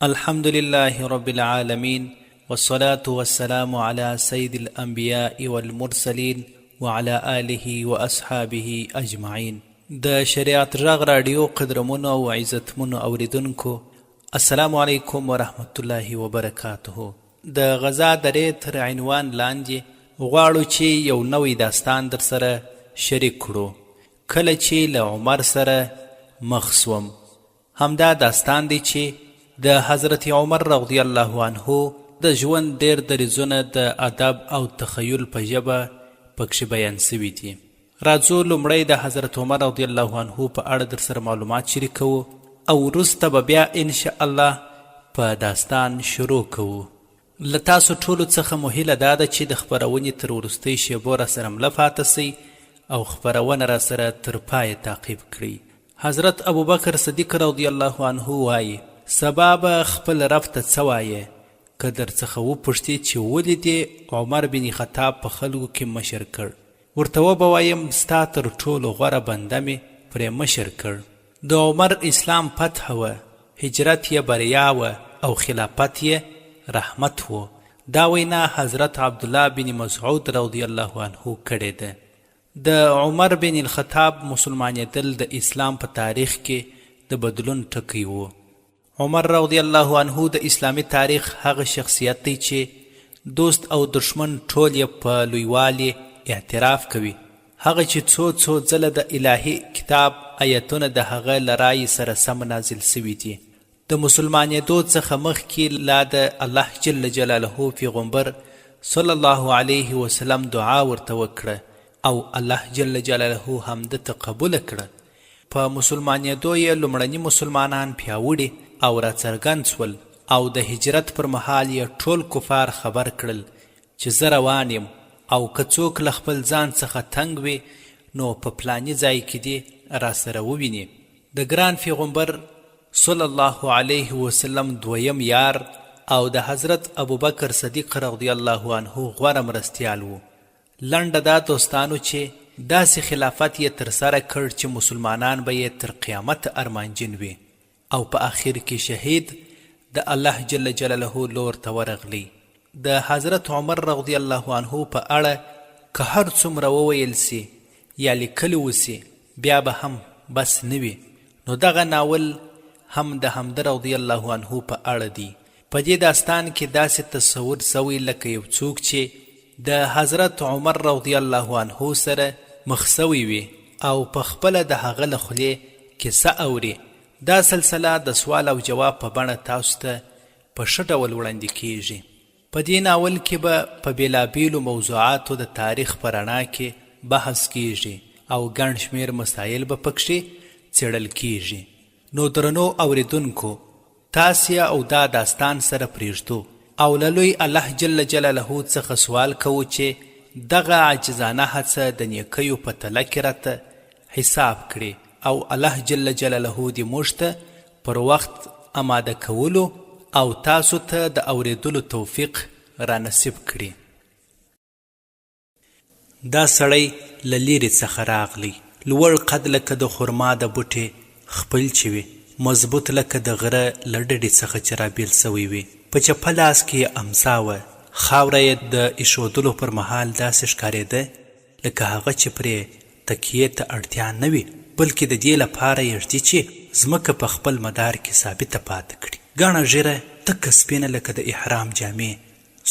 الحمد لله رب العالمين والصلاة والسلام على سيد الأنبياء والمرسلين وعلى آله وأصحابه أجمعين. د شریعت غږ راډیو قدرمنو او عزتمنو اوریدونکو، السلام علیکم ورحمت الله وبرکاته. د غزا درې تر عنوان لاندې غواړو چې یو نوی داستان در سره شریک کړو. کله چې له عمر سره مخ سوم، همدا داستان دی چې د حضرت عمر رضی الله عنه د ژوند ډېر دریځونه د ادب او تخیل په ژبه پکښې بیان سوي دي. راځو لومړی د حضرت عمر رضی الله عنه په اړه در سره معلومات شریکوو او وروسته به بیا انشاء الله په داستان شروع کوو. له تاسو ټولو څخه مو هیله دا ده چې د خپرونې تر وروستۍ شیبو را سره مله پاته سئ او خپرونه را سره تر پایه تعقیب کړئ. حضرت ابوبکر صدیق رضی الله عنه وایي سبا به خپل رب ته څه وایې که در څخه وپوښتې چې ولې دې عمر بن خطاب په خلکو کې مشر کړ، ورته وبه وایم ستا تر ټولو غوره بنده مې پرې مشر کړ. د عمر اسلام فتح وه، هجرت یې بریا وه او خلافت یې رحمت و. دا وینا حضرت عبدالله بن مسعود رضی الله عنه کړې ده. د عمر بن الخطاب مسلمانېدل د اسلام په تاریخ کې د بدلون ټکی و. عمر رضی الله عنه د اسلامی تاریخ هغه شخصیت دی چې دوست او دشمن ټول یې په لویوالي اعتراف کوي. هغه چې څو ځله د الهي کتاب آیتونه د هغه له رایې سره سم نازل سوي دي. د مسلمانېدو څخه مخکې لا د الله جل جلاله پیغمبر صلی الله علیه وسلم دعا ورته وکړه او الله جل جلاله هم دته قبوله کړه. په مسلمانېدو یې لومړني مسلمانان پیاوړي او راڅرګند سول او د هجرت پر مهال یې ټول کفار خبر کړل چې زه روان یم او که څوک له خپل ځان څخه تنګ وي نو په پلاني ځای کې دې راسره وویني. د ګران پیغمبر صلی الله علیه وسلم دویم یار او د حضرت ابوبکر صدیق رضی الله عنه غوره مرستیال و. لنډه دا دوستانو چې داسې خلافت یې ترسره کړ چې مسلمانان به یې تر قیامت ارمانجن وي او په آخر کې شهید د الله جل جلاله لور ته ورغلی. د حضرت عمر رضی الله عنه په اړه که هر څومره وویل سي یا لیکلی وسي بیا به هم بس نه وي. نو دغه ناول هم د حمده رضی الله عنه په اړه دی. په دې داستان کې داسې تصور سوی لکه یو څوک چې د حضرت عمر رضی الله عنه سره مخ سوی وي او په خپله د هغه له خولې کیسه اوري. دا سلسله د سوال او جواب په بڼه تاسو ته په ښه ډول وړاندې کیږي. په دې ناول کې به په بېلابېلو موضوعاتو د تاریخ په رڼا کې بحث کیږي او ګڼ شمېر مسایل به پکښې څېړل کیږي. نو درنو اوریدونکو، تاسې او دا داستان سره پرېږدو او له لوی الله جل جلاله څخه سوال کوو چې دغه عاجزانه هڅه د نیکیو په تله کې راته حساب کړي او الله جل جلاله دې موږ ته پر وخت آماده کولو او تاسو ته د اوریدلو توفیق را نصیب کړي. دا سړی له لیرې څخه راغلی، لوړ قد لکه د خرما د بوټې خپل چې وي، مضبوط لکه د غره له ډډې څخه چې رابیل سوی وي. په چپه لاس کې یې امسا وه، خاوره یې د ایښودلو پر مهال داسې ښکارېده لکه هغه چې پرې تکیې ته اړتیا نه وي بلکې د دې لپاره یې ږدي چې ځمکه په خپل مدار کې ثابته پاته کړي. ګڼه ژیره تکه سپینه لکه د احرام جامې،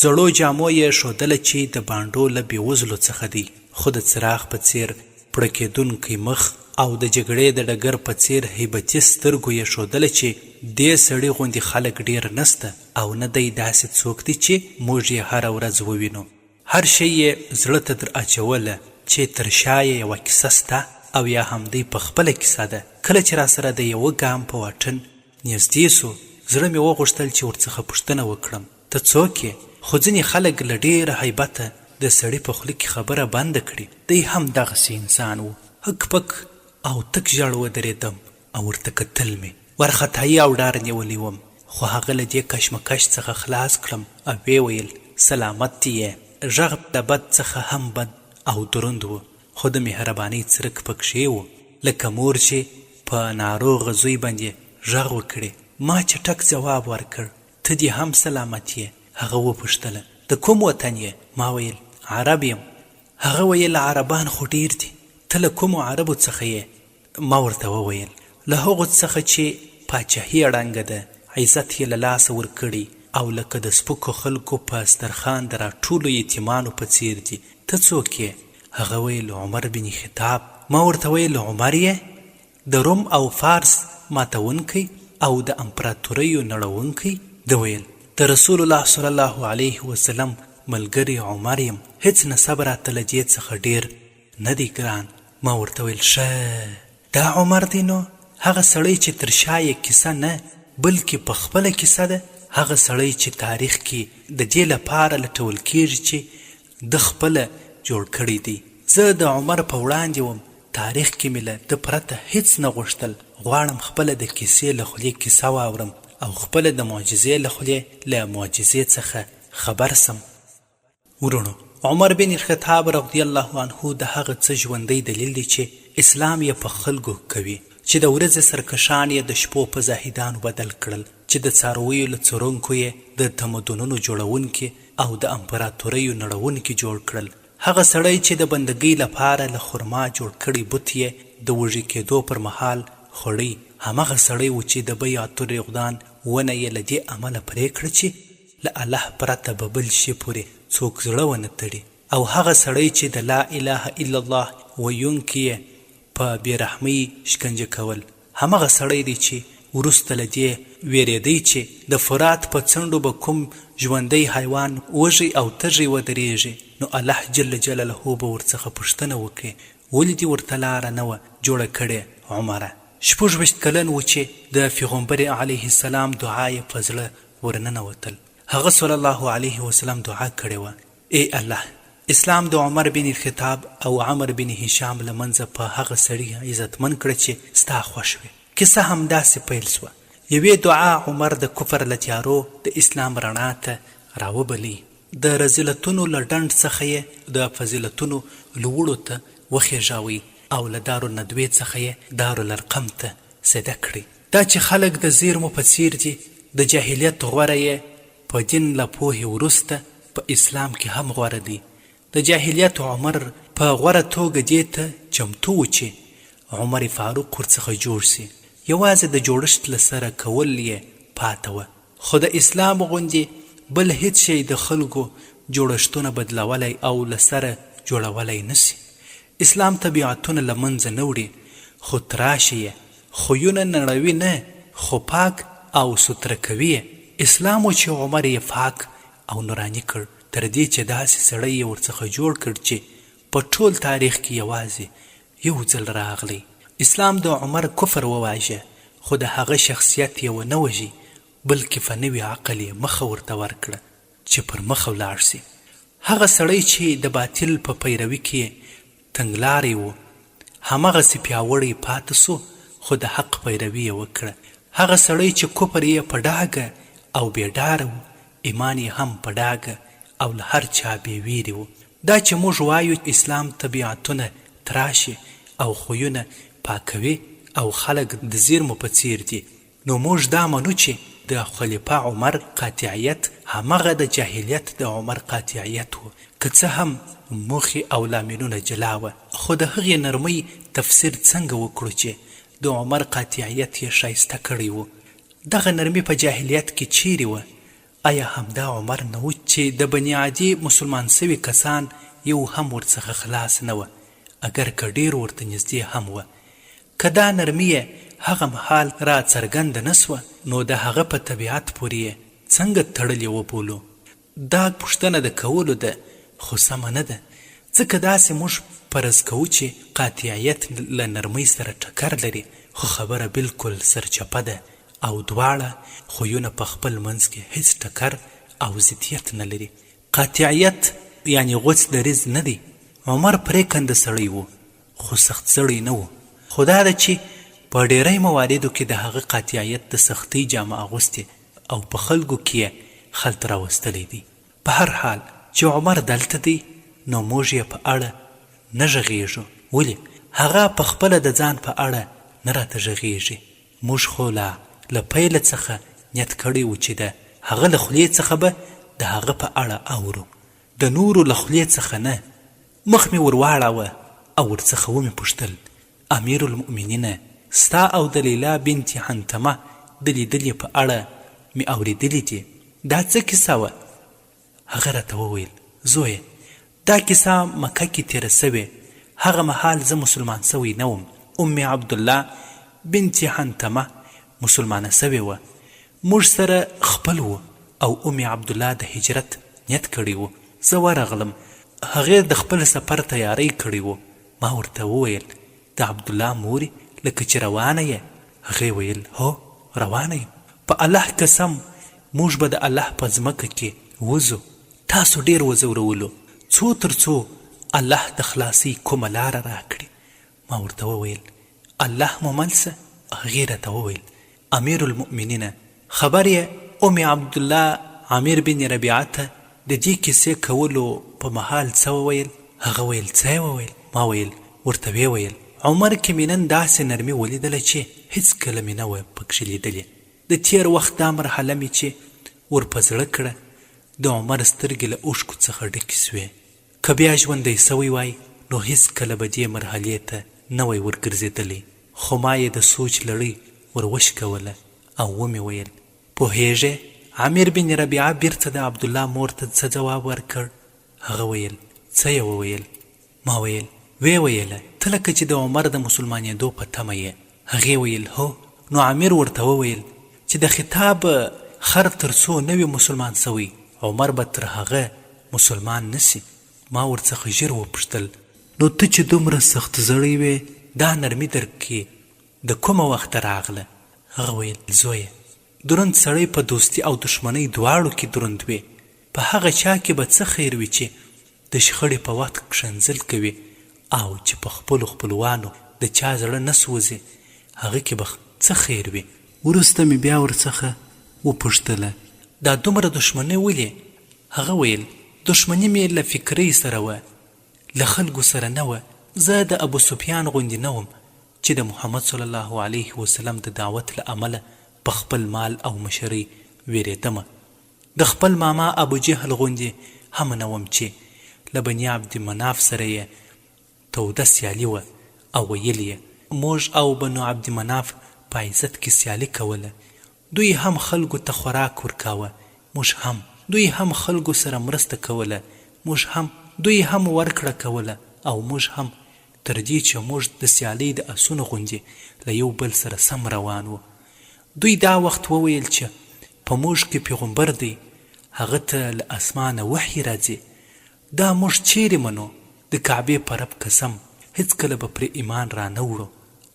زړو جامو یې ښودله چې د بانډو له بېوزلو څخه دی، خو د څراغ په څېر پړکېدونکی مخ او د جګړې د ډګر په څېر هیبتي سترګو یې ښودله چې دې سړي غوندې خلک ډېر نسته او نه دی داسې څوک دی چې موږ یې هره ورځ ووینو. هر شی یې زړه ته در اچوله چې تر شا یې یوه کیسه سته او یا هم دی په خپله کیسه ده. کله چې را سره د یوه ګام په واټن نږدې سو، زړه مې وغوښتل چې ورڅخه پوښتنه وکړم ته څوک یې؟ خو ځینې خلک له ډېره هیبته د سړي په خوله کې خبره بنده کړي. دی هم دغسې انسان و. هک پک او تک ژړ ودرېدم او ورته کتل مې، وارخطایي او ډار نیولی وم، خو هغه له دې کشمکش څخه خلاص کړم او ویې ویل سلامت یې. غږ د بد څخه هم بد او دروند و، خو د مهربانۍ څرک پکښې و، لکه مور چې په ناروغه زوی باندې غږ وکړي ما چټک ځواب ورکړ ته دې هم سلامت یې. هغه وپوښتله د کوم وطن یې؟ ما ویل عرب یم. هغه ویل عربان خو ډیر دي، ته له کومو عربو څخه یې؟ ما ورته وویل له هغو څخه چې پاچاهي ړنګه ده، عزت یې له لاسه ورکړي او لکه د سپکو خلکو په استرخان د راټولو یتیمانو په څیر دي. ته څوک یې؟ هغه ویل عمر بن خطاب. ما ورته ویل عمر یې؟ د روم او فارس ماتونکی او د امپراتوریو نړونکی؟ ده ویل د رسول الله صلی الله علیه وسلم ملګری عمر یم، هیڅ نسب راته له دې څخه ډیر نه دی ګران. ما ورته ویل ښه دا عمر دی نو؟ هغه سړی چې تر شا یې کیسه نه بلکې په خپله کیسه ده، هغه سړی چې تاریخ کې د دې لپاره لټول کیږي چې د خپله جوړ کړی دی. زه د عمر په وړاندې وم، تاریخ کې مې له ده پرته هیڅ نه غوښتل. غواړم خپله د کیسې له خولې کیسه واورم او خپله د معجزې له خولې له معجزې څخه خبر سم. ورونو، عمر بن خطاب رضی الله عنه د هغه څه ژوندی دلیل دی چې اسلام یې په خلکو کوي، چې د ورځې سرکشان یې د شپو په زاهدانو بدل کړل، چې د څارویو له څرونکو یې د تمدنونو جوړونکي او د امپراتوریو نړونکي جوړ کړل. هغه سړی چې د بندګۍ لپاره له خرما جوړ کړي بت یې د وږي کېدو پر مهال خوړی، همغه سړی و چې د بیعة الرضوان ونه یې له دې امله پرې کړه چې له الله پرته به بل شي پورې څوک زړه ونه تړي. او هغه سړی چې د لا اله الا الله ویونکي یې په بېرحمۍ شکنجه کول، همغه سړی دی چې وروسته له دې ویرېدی چې د فرات په څنډو به کوم ژوندی حیوان وږی او تږی ودرېږي، نو الله جل جلاله به ورڅخه پوښتنه وکړي ولې دې ورته لاره نه وه جوړه کړې عمره؟ 26 کلن و چې د پیغمبر علیه السلام دعا یې په زړه ورننوتل. هغه صلی الله علیه وسلم دعا کړې وه ای الله، اسلام د عمر بن خطاب او عمر بن هشام له منځه په هغه سړي عزتمن کړه چې ستا خوښ وي. کیسه همداسې پیل سوه. یوې دعا عمر د کفر له تیارو د اسلام رڼا ته راوبلي، د رذلتونو له ډنډ څخه یې د فضیلتونو لوړو ته وخېژاوي او له دارالندوې څخه یې دارالارقم ته سده کړي. دا چې خلک د زیرمو په څیر دي، د جاهلیت غوره یې په دین له پوهې وروسته په اسلام کې هم غوره دی. د جاهلیت عمر په غوره توګه دې ته چمتو و چې عمر فاروق ورڅخه جوړ سي. یوازې د جوړښت له سره کول یې پاته وه، خو د اسلام غوندې بل هیڅ شی د خلکو جوړښتونه بدلولی او له سره جوړولی نسی. اسلام طبیعتونه له منځه نه وړي، خو تراشي یې، خویونه نړوي نه، خو پاک او ستره کوي. اسلام و چې عمر یې پاک او نوراني کړ، تر دې چې داسې سړی یې ورڅخه جوړ کړ چې په ټول تاریخ کې یوازې یو ځل راغلی. اسلام د عمر کفر وواژه، خو د هغه شخصیت یې ونه وژي، بلکې په نوي عقل یې مخه ورته ورکړه چې پر مخه ولاړ سي. هغه سړی چې د باطل په پیروي کې تنګلاری و، همغسې پیاوړی پاته سو، خو د حق پیروي یې وکړه. هغه سړی چې کفر یې په ډاګه او بې ډاره و، ایمان یې هم په ډاګه او له هر چا بې ویرې و. دا چې موږ وایو اسلام طبیعتونه تراشي او خویونه پاکوي او خلک د زیرمو په څیر دي، نو موږ دا منو چې د خلیفه عمر قاطعیت همغه د جاهلیت د عمر قاطعیت و، که څه هم موخې او لاملونه جلا وه. خو د هغې نرمۍ تفسیر څنګه وکړو چې د عمر قاطعیت یې ښایسته کړی و؟ دغه نرمي په جاهلیت کې چیرې وه؟ آیا همدا عمر نه و چې د بني عادي مسلمان سوي کسان یو هم ورڅخه خلاص نه وه، اگر که ډېر ورته نږدې هم وه؟ که دا نرمي هغه مهال را څرګنده نه سوه، نو د هغه په طبیعت پورې څنګه تړلې وبولو؟ دا پوښتنه د کولو ده، خو سمه نه ده، ځکه داسې موږ فرض کوو چې قاطعیت له نرمۍ سره ټکر لري، خو خبره بالکل سرچپه ده او دواړه خویونه په خپل منځ کې هیڅ ټکر او ضدیت نه لري. قاطعیت یعنی غوڅ دریځ نه دی. عمر پرېکنده سړی و، خو سخت سړی نه و. خو دا ده چې په ډېری مواردو کې د هغه قاطعیت د سختۍ جامه اغوستې او په خلکو کې خلط راوستلی دی. په هر حال چې عمر دلته دی، نو موږ یې په اړه نه غږیږو. ولې؟ هغه په خپله د ځان په اړه نه راته غږیږي. موږ خو لا له پیله څخه نیت کړی و چې د هغه له خولې څخه به د هغه په اړه اورو، د نورو له خولې څخه نه. مخ مې ور واړاوه او ورڅخه ومې پوښتل: امیر المؤمنینه، ستا او د لیلا بنت حنتمه د لیدلې په اړه مې اورېدلي دي، دا څه کیسه وه؟ هغه راته وویل: زویه، دا کیسه مکه کې تېره سوې. هغه مهال زه مسلمان سوی نه وم. ام عبدالله بنت حنتمه مسلمانه سوې وه. موږ سره خپل و او ام عبدالله د هجرت نیت کړی و. زه ورغلم، هغې د خپل سفر تیاری کړی و. ما ورته وویل: د عبدالله مورې، لکه چې روانه یې؟ هغې ویل: هو، روانه یم. په الله قسم موږ به د الله په ځمکه کې وځو. تاسو ډېر وځورولو، څو تر څو الله د خلاصۍ کومه لاره راکړي. ما ورته وویل: الله مو مل څه؟ هغې راته وویل: امیر المؤمنینه، خبر یې ام عبدالله عامر بن ربیعه ته د دې کیسې کولو په مهال څه وویل؟ هغه ویل: څه یې وویل؟ ما ویل ورته ویې ویل: عمر کې مې نن داسې نرمي ولیدله چې هېڅکله مې نه وه پکښې لیدلې. د تېر وخت دا مرحله مې چې ور په زړه کړه، د عمر سترګې له اوښکو څخه ډکې سوې. که بیا ژوندی سوی وای نو هېڅکله به دې مرحلې ته نه وی ورګرځېدلی. خو ما یې د سوچ لړۍ ور وشکوله او ومې ویل: پوهېږې عامر بن ربیعه بیرته د عبدالله مور ته څه ځواب ورکړ؟ هغه ویل: څه یې وویل؟ ما ویل: ویې ویله ته لکه چې د عمر د مسلمانېدو په تمه یې. هغې ویل: هو. نو عامر ورته وویل چې د خطاب خر تر څو نه وي مسلمان سوی، عمر به تر هغه مسلمان نسی. ما ورڅخه ژر وپوښتل: نو ته چې دومره سخت زړی وې، دا نرمي در کې د کومه وخته راغله؟ هغه ویل: زویه، دروند سړی په دوستي او دښمنۍ دواړو کې دروند وي. په هغه چا کې به څه خیر وي چې د شخړې په وخت ښکنځل کوي او چې په خپلو خپلوانو د چا زړه نه سوځي، هغه کې به څه خیر وي. وروسته مې بیا ورڅخه وپوښتله: دا دومره دښمني ولې؟ هغه ویل: دښمني مې له فکرۍ سره وه، له خلکو سره نه وه. زه د ابو سفیان غوندې نه وم چې د محمد صلی الله علیه وسلم د دعوت له امله په خپل مال او مشرۍ ویرېدمه. د خپل ماما ابو جهل غوندې هم نه وم چې له بني عبد مناف سره یې توده سیالي وه او ویل یې موږ او بنو عبد مناف په عزت کې سیالي کوله. دوی هم خلکو ته خوراک ورکاوه، موږ هم. دوی هم خلکو سره مرسته کوله، موږ هم. دوی هم ورکړه کوله او موږ هم، تر دې چې موږ د سیالۍ د اسونو غوندې له یو بل سره سم روان وو. دوی دا وخت وویل چې په موږ کې پیغمبر دی، هغه ته له اسمانه وحی راځي. دا موږ چیرې منو؟ د کعبې په رب قسم هېڅکله به پرې ایمان را نه وړو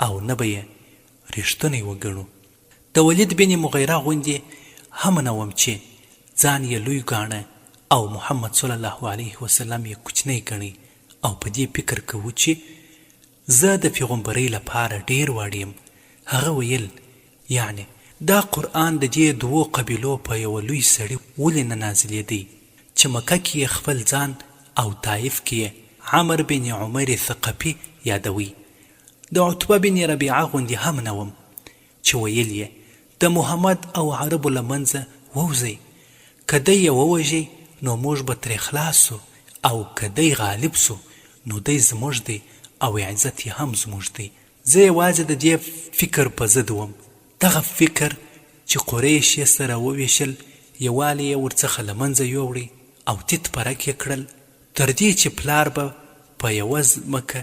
او نه به یې رښتونی وګڼو. د ولید بن مغیره غوندې هم نه وم چې ځان یې لوی ګاڼه او محمد صلی الله علیه وسلم یې کوچنی ګڼي او په دې فکر کوو چې زه د پیغمبرۍ لپاره ډیر وړ یم. هغه ویل: یعنی دا قرآن د دې دوو قبیلو په یو لوی سړي ولې نه نازلېدی چې مکه کې خپل ځان او طایف کې عمر بن عمر ثقفي یادوي. د عتبه بن ربیعه غوندې هم نه وم چې ویل یې د محمد او عربو له منځه ووځئ، که دی یې ووژئ نو موږ به ترې خلاص سو، او که دی غالب سو نو دی زموږ دی او عزت یې هم زموږ دی. زه یوازې د دې فکر په ضد وم. دغه فکر چې قریش یې سره وویشل، یووالی یې ورڅخه له منځه یووړی او تیت پرک یې کړل، تر دې چې پلار به په یوه ځمکه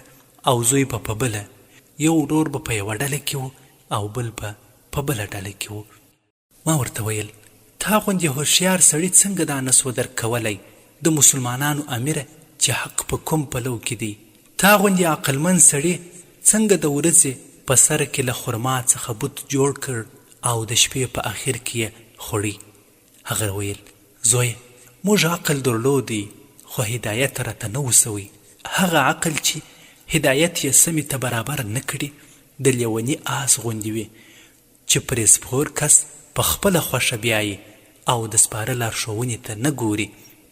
او زوی به په بله، یو ورور به په یوه ډله کې و او بل به په بله ډله کې و. ما ورته ویل: تا غوندې هوښیار سړي څنګه دا نسو درک کولی د مسلمانانو امیره چې حق په کوم پلو کې دی؟ تا غوندې عقلمند سړي څنګه د ورځې په سر کې له خرما څخه بوت جوړ کړ او د شپې په اخر کې یې خوړی؟ هغه ویل: زویه، موږ عقل درلودی خو هدایت راته نه و سوی. هغه عقل چې هدایت یې سمې ته برابر نه کړي د لیوني آس غوندې وي چې پرې سپور کس په خپله خوښه بیایي او د سپاره لارښوونې ته نه ګوري.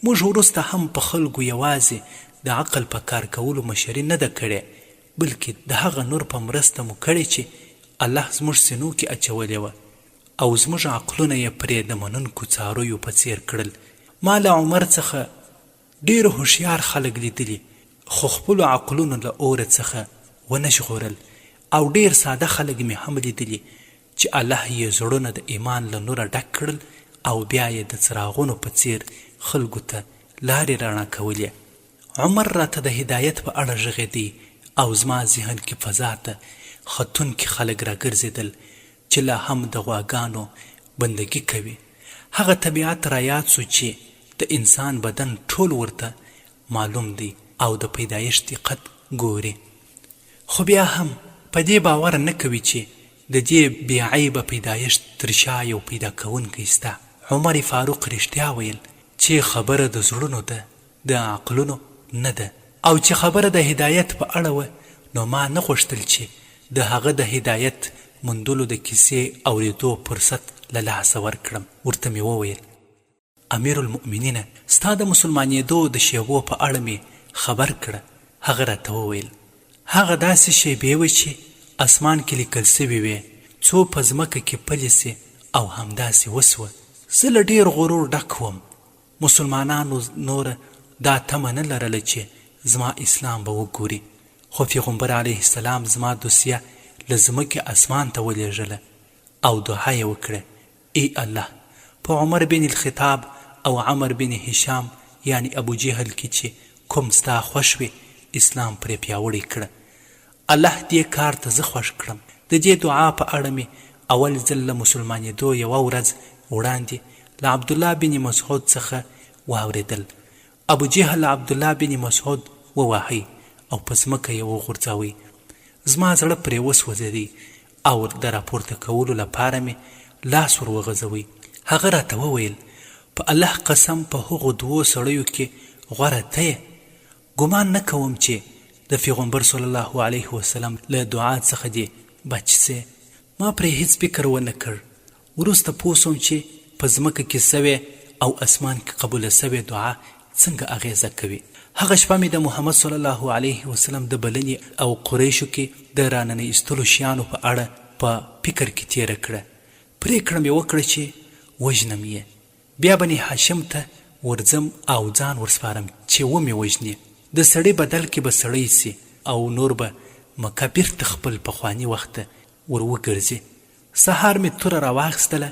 موږ وروسته هم په خلکو یوازې د عقل په کار کولو مشري نه ده کړې، بلکې د هغه نور په مرسته مو کړې چې الله زموږ سینو کې اچولې وه او زموږ عقلونه یې پرې د منونکو څارویو په څیر کړل. ما له عمر څخه ډېر هوښیار خلک لیدلي، خو خپلو عقلونو له اوره څخه ونه ژغورل. او ډېر ساده خلک مې هم لیدلي چې الله یې زړونه د ایمان له نوره ډک کړل او بیا یې د څراغونو په څیر خلکو ته لارې رڼا کولې. عمر راته د هدایت په اړه غږېدی او زما ذهن کې فضا ته ختونکي خلک راګرځېدل چې لا هم د غواګانو بندګي کوي. هغه طبیعت رایاد سو چې د انسان بدن ټول ورته معلوم دی او د پیدایښت دقت ګوري، خو بیا هم په دې باور نه کوي چې د دې بې عیبه پیدایښت تر شا یو پیدا کوونکی سته. عمر فاروق رښتیا ویل چې خبره د زړونو ده، د عقلونو نه ده. او چې خبره د هدایت په اړه وه نو ما نه غوښتل چې د هغه د هدایت موندلو د کیسې اورېدو فرصت له لاسه ورکړم. ورته مې وویل امیر المؤمنینه، ستا د مسلمانېدو د شیبو په اړه مې خبر کړه. هغه راته وویل هغه داسې شیبې وې چې اسمان کې لیکل سوي وې، څو په ځمکه کې پلې سي او همداسې وسوه. زه له ډېر غرور ډک وم. مسلمانانو نوره دا تمه نه لرله چې زما اسلام به وګوري، خو پیغمبر علیه السلام زما دوسیه له ځمکې اسمان ته ولېږله او دعا یې وکړه: ای الله، په عمر بن الخطاب او عمر بن هشام یعنی ابو جهل کې چې کوم ستا خوښ وي اسلام پرې پیاوړی کړه. الله دې کار ته زه خوښ کړم. د دې دعا په اړه مې اول ځل له مسلمانېدو یوه ورځ وړاندې له عبدالله بن مسعود څخه واورېدل. ابو جهل عبدالله بن مسعود وواهی او په ځمکه یې وغورځوئ. زما زړه پرې وسوځېدی او د راپورته کولو لپاره مې لاس ور وغځوئ. هغه راته وویل په الله قسم په هغو دوو سړیو کې غوره ته یې. ګمان نه کوم چې د پیغمبر صلی الله علیه وسلم له دعا څخه دې بچ سې. ما پرې هیڅ فکر ونه کړ. وروسته پوه سوم چې په ځمکه کې سوې او اسمان کې قبوله سوې دعا څنګه اغیزه کوي. هغه شپه مې د محمد صلی الله علیه وسلم د بلنې او قریشو کې د راننه ایستلو شیانو په اړه په فکر کې تیره کړه. پرېکړه مې وکړه چې وژنم یې، بیا بني هاشم ته ورځم او ځان ورسپارم چې ومې وژني. د سړي بدل کې به سړی سي او نور به مکه بیرته خپل پخواني وخت ته ور وګرځي. سهار مې توره راواخیستله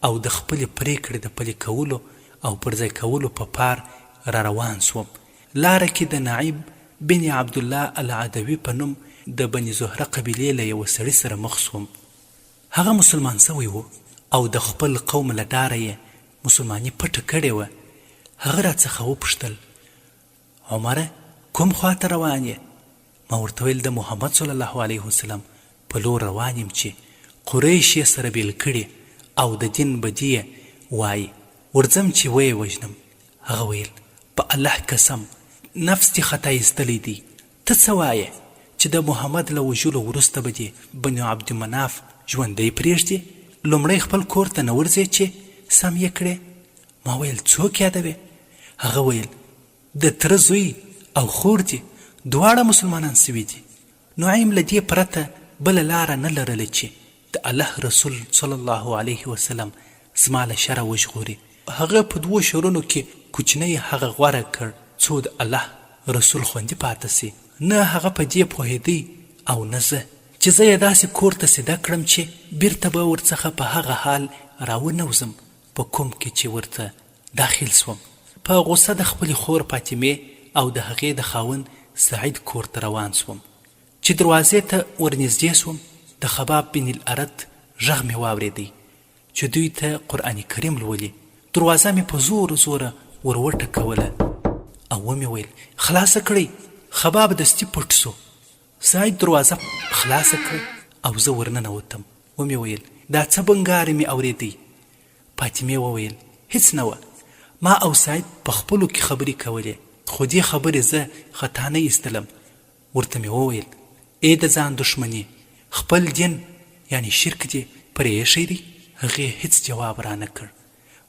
او د خپلې پرېکړې د پلي کولو او پر ځای کولو په پار را روان سوم. لاره کې د نعیم بن عبدالله العدوي په نوم د بني زهره قبیلې له یوه سړي سره مخ سوم. هغه مسلمان سوی و او د خپل قوم له ډاره یې مسلماني پټه کړې وه. هغه راڅخه وپوښتل عمره کوم خواته روان یې؟ ما ورته ویل د محمد صلی الله علیه وسلم په لور روان یم چې قریش یې سره بیل کړي او د دین بدي یې وایي، ورځم چې ویې وژنم. هغه ویل په الله قسم نفس دې خطا ایستلی دی. ته څه وایې چې د محمد له وژلو وروسته به دې بنو عبدمناف ژوندی پرېږدي؟ لومړی خپل کور ته نه ورځې چې سم یې کړې؟ ما ویل څوک یادوې؟ هغه ویل د تره زوی او خور دي، دواړه مسلمانان سوي دي. نعیم له دې پرته بله لاره نه لرله چې د الله رسول صلی الله علیه وسلم زما له شره وژغوري. هغه په دوو شرونو کې کوچنی هغه غوره کړ څو د الله رسول خوندي پاته سي. نه هغه په دې پوهېدی او نه زه چې زه یې داسې کور ته سیده کړم چې بیرته به ورڅخه په هغه حال راونوځم په کوم کې چې ورته داخل سوم. په غصه د خپلې خور فاطمې او د هغې د خاوند سعید کور ته روان سوم. چې دروازې ته ورنږدې سوم د خباب بن الارت غږ مې واورېدی چې دوی ته قرآن کریم لولي. دروازه مې په زور زوره ور وټکوله او ومې ویل خلاصه کړئ. خباب دستي پټ سو. سعید دروازه خلاصه کړه او زه ورننوتم. ومې ویل دا څه بنګارې مې اورېدی؟ فاطمې وویل هیڅ نه وه. ما او سعید په خپلو کې خبرې کولې، خو دې خبرې زه خطا نه ایستلم. ورته مې وویل ای د ځان دښمنې، خپل دین یعنی شرک دې پرې ایښی دی؟ هغې هیڅ جواب را نه کړ.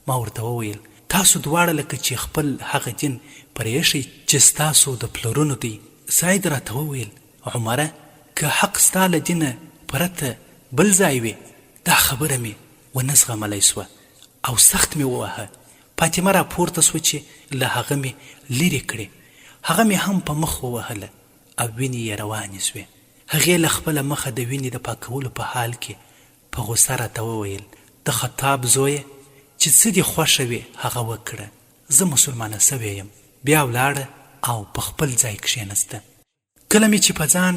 ما ورته وویل تاسو دواړه لکه چې خپل هغه دین پرې ایښی چې ستاسو د پلرونو دی. سعید راته وویل عمره که حق ستا له دینه پرته بل ځای وي دا خبره مې ونه زغملی سوه او سخت مې ووهه. فاطمه را پورته سوه چې له هغه مې لرې کړې. هغه مې هم په مخ ووهله او وینې یې روانې سوې. هغې له خپله مخه د وینې د پاکولو په حال کې په غوسه راته وویل د خطاب زویه چې څه دې خوښه وي هغه وکړه، زه مسلمانه سوی یم. بیا ولاړه او په خپل ځای کښېنسته. کله مې چې په ځان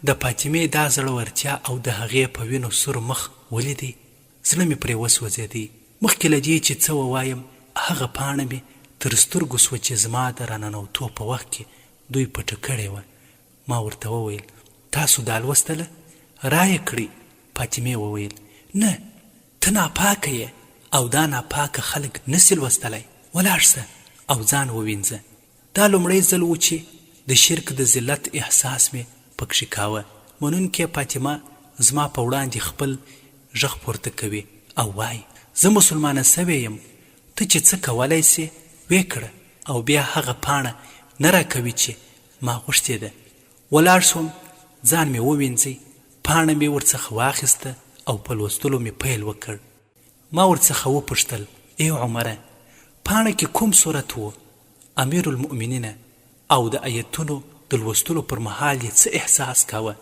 د فاطمې دا زړورتیا او د هغې په وینو سور مخ ولیدی زړه مې پرې وسوځېدی. مخکې له دې چې څه ووایم هغه پاڼه مې تر سترګو سوه چې زما د راننوتو په وخت کې دوی پټه کړې وه. ما ورته وویل تاسو دا لوستله؟ رایه کړئ. فاطمې وویل نه، ته ناپاکه یې او دا ناپاکه خلک نسي لوستلی. ولاړ شه او ځان ووینځه. دا لومړی ځل و چې د شرک د ذلت احساس مې پکښې کاوه. منونکې فاطمه زما په وړاندې خپل غږ پورته کوي او وایي زه مسلمانه سوی یم، ته چې څه کولی سې ویې کړه. او بیا هغه پاڼه نه راکوي چې ما غوښتې ده. ولاړ شوم، ځان مې ووینځئ، پاڼه مې ورڅخه واخیسته او په لوستلو مې پیل وکړ. ما ورڅخه وپوښتل ای عمره پاڼه کې کوم صورت و؟ امیر المؤمنین او د آیتونو د لوستلو پر مهال یې څه احساس کاوه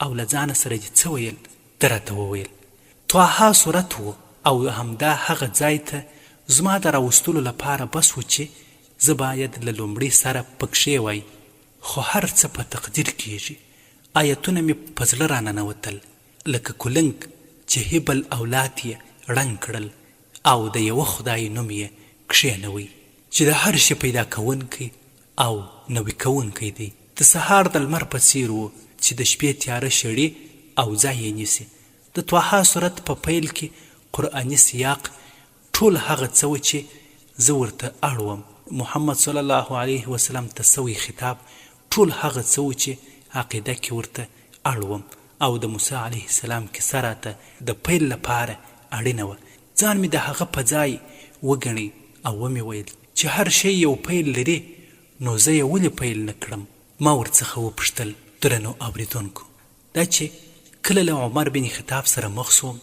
او له ځانه سره یې څه ویل؟ ده راته وویل طه صورت و او همدا هغه ځای ته زما د راوستلو لپاره بس و چې زه باید له لومړي سره پکښې وای، خو هر څه په تقدیر کیږي. آیتونه مې په زړه راننوتل لکه کلنګ چې هبل اولاد یې ړنګ کړل او د یوه خدای نوم یې کښېنوئ چې د هر شي پیدا کوونکی او نوي کوونکی دی. د سهار د لمر په څیر و چې د شپې تیاره شړي او ځای یې نیسي. د طه صورت په پیل کې قرآني سیاق ټول هغه څه و چې زه ورته اړ وم. محمد صلی الله علیه وسلم ته سوی خطاب ټول هغه څه و چې عقیده کې ورته اړ وم. او د موسی علیه السلام کیسه راته د پیل لپاره اړینه وه. ځان مې د هغه په ځای وګڼئ او ومې ویل چې هر شی یو پیل لري نو زه یې ولې پیل نه کړم؟ ما ورڅخه وپوښتل درنو اورېدونکو دا چې کله له عمر بن خطاب سره مخ سوم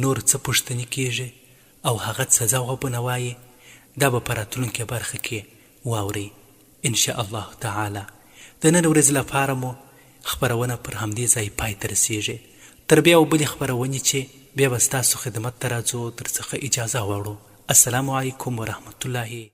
نور څه پوښتنې کیږي او هغه څه ځوابونه وایي دا به په راتلونکې برخه کې واورئ ان شاء الله تعالی. د نن ورځې لپاره مو خپرونه پر همدې ځای پای ته رسیږي. تر بیا او بلې خپرونې چې بیا به ستاسو خدمت ته راځو تر څخه اجازه واړو. السلام علیکم ورحمة الله